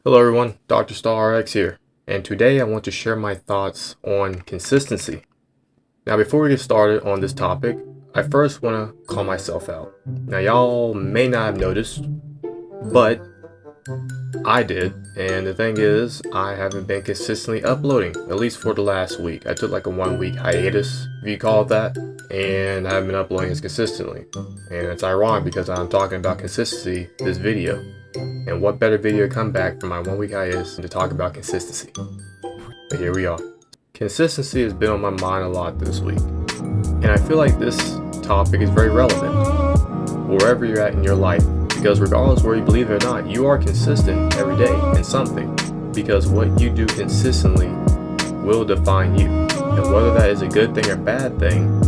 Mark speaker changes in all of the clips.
Speaker 1: Hello everyone, Dr.StarRx here, and today I want to share my thoughts on consistency. Now before we get started on this topic, I first want to call myself out. Now y'all may not have noticed, but I did, and the thing is, I haven't been consistently uploading, at least for the last week. I took like a 1-week hiatus, if you call it that, and I haven't been uploading as consistently. And it's ironic because I'm talking about consistency this video. And what better video to come back from my 1-week hiatus than to talk about consistency. But here we are. Consistency has been on my mind a lot this week. And I feel like this topic is very relevant wherever you're at in your life. Because regardless where you believe it or not, you are consistent every day in something. Because what you do consistently will define you. And whether that is a good thing or bad thing,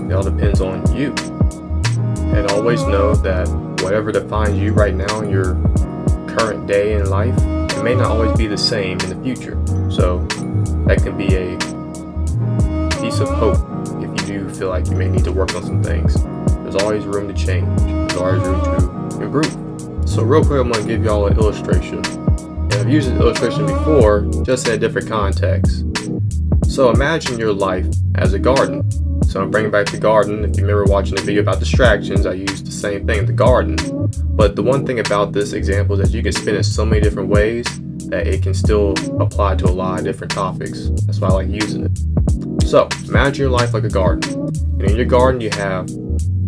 Speaker 1: it all depends on you. And always know that whatever defines you right now in your current day in life, it may not always be the same in the future. So that can be a piece of hope if you do feel like you may need to work on some things. There's always room to change. There's always room to improve. So real quick, I'm going to give y'all an illustration. And I've used this illustration before, just in a different context. So imagine your life as a garden. So I'm bringing back the garden. If you remember watching the video about distractions, I used the same thing, the garden. But the one thing about this example is that you can spin it so many different ways that it can still apply to a lot of different topics. That's why I like using it. So imagine your life like a garden. And in your garden you have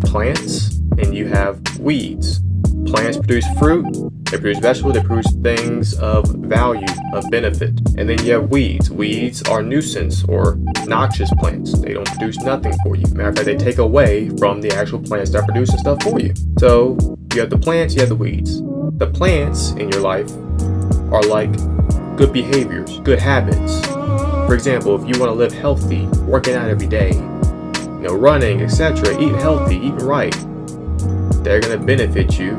Speaker 1: plants and you have weeds. Plants produce fruit, they produce vegetables, they produce things of value, of benefit. And then you have weeds. Weeds are nuisance or noxious plants. They don't produce nothing for you. Matter of fact, they take away from the actual plants that are producing stuff for you. So you have the plants, you have the weeds. The plants in your life are like good behaviors, good habits. For example, if you want to live healthy, working out every day, running, etc., eating healthy, eating right, they're going to benefit you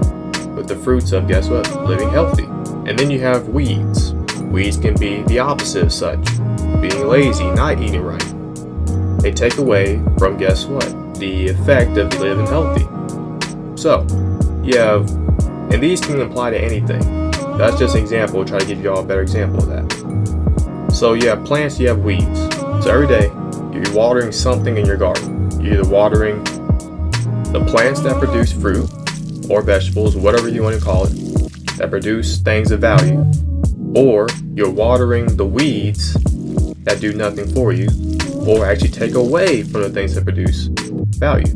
Speaker 1: with the fruits of, guess what, living healthy. And then you have weeds. Weeds can be the opposite of such, being lazy, not eating right. They take away from, guess what, the effect of living healthy. So, you have, and these can apply to anything. That's just an example. I'll try to give you all a better example of that. So you have plants, you have weeds. So every day, you're watering something in your garden. You're either watering the plants that produce fruit or vegetables, whatever you want to call it, that produce things of value, or you're watering the weeds that do nothing for you or actually take away from the things that produce value.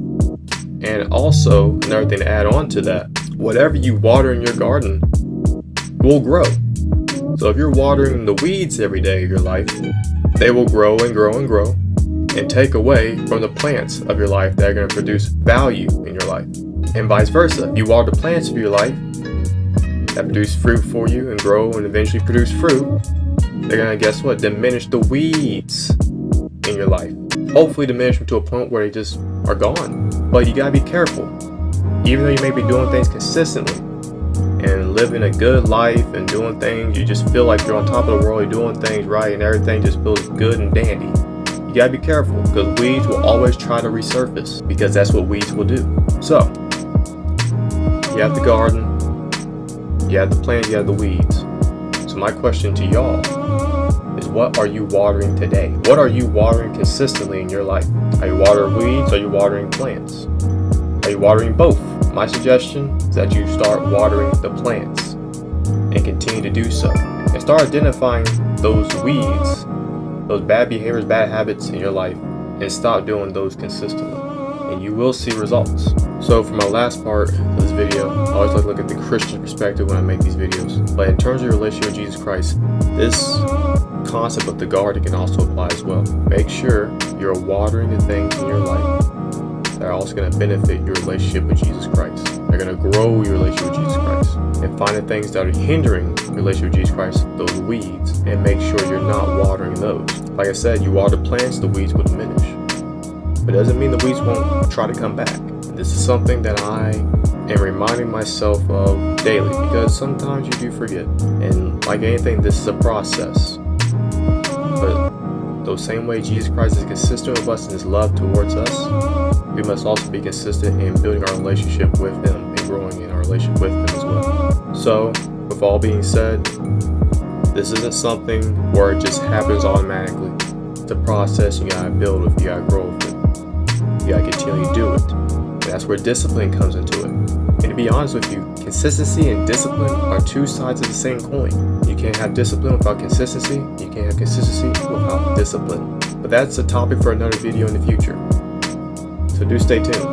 Speaker 1: And also, another thing to add on to that, whatever you water in your garden will grow. So if you're watering the weeds every day of your life, they will grow and grow and grow and take away from the plants of your life that are going to produce value in your life. And vice versa. If you water the plants of your life that produce fruit for you and grow and eventually produce fruit, they're going to, guess what, diminish the weeds in your life. Hopefully diminish them to a point where they just are gone. But you got to be careful. Even though you may be doing things consistently and living a good life and doing things, you just feel like you're on top of the world, you're doing things right and everything just feels good and dandy. You gotta be careful because weeds will always try to resurface because that's what weeds will do. So, you have the garden, you have the plant, you have the weeds. So my question to y'all is, what are you watering today? What are you watering consistently in your life? Are you watering weeds or are you watering plants? Are you watering both? My suggestion is that you start watering the plants and continue to do so. And start identifying those weeds, those bad behaviors, bad habits in your life, and stop doing those consistently. And you will see results. So for my last part of this video, I always like to look at the Christian perspective when I make these videos. But in terms of your relationship with Jesus Christ, this concept of the garden can also apply as well. Make sure you're watering the things in your life that are also going to benefit your relationship with Jesus Christ. They're going to grow your relationship with Jesus Christ. And find the things that are hindering your relationship with Jesus Christ, those weeds, and make sure you're not watering those. Like I said, you water plants, the weeds will diminish. But it doesn't mean the weeds won't try to come back. This is something that I am reminding myself of daily because sometimes you do forget. And like anything, this is a process. But the same way Jesus Christ is consistent with us in his love towards us, we must also be consistent in building our relationship with him and growing in our relationship with him as well. So, with all being said, This isn't something where it just happens automatically. It's a process you gotta build with, you gotta grow with it. You gotta continually do it. And that's where discipline comes into it. And to be honest with you, consistency and discipline are two sides of the same coin. You can't have discipline without consistency. You can't have consistency without discipline. But that's a topic for another video in the future. So do stay tuned.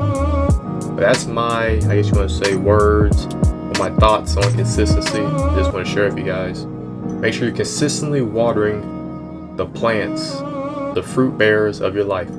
Speaker 1: But that's my, I guess you want to say, words or my thoughts on consistency. I just want to share with you guys. Make sure you're consistently watering the plants, the fruit bearers of your life.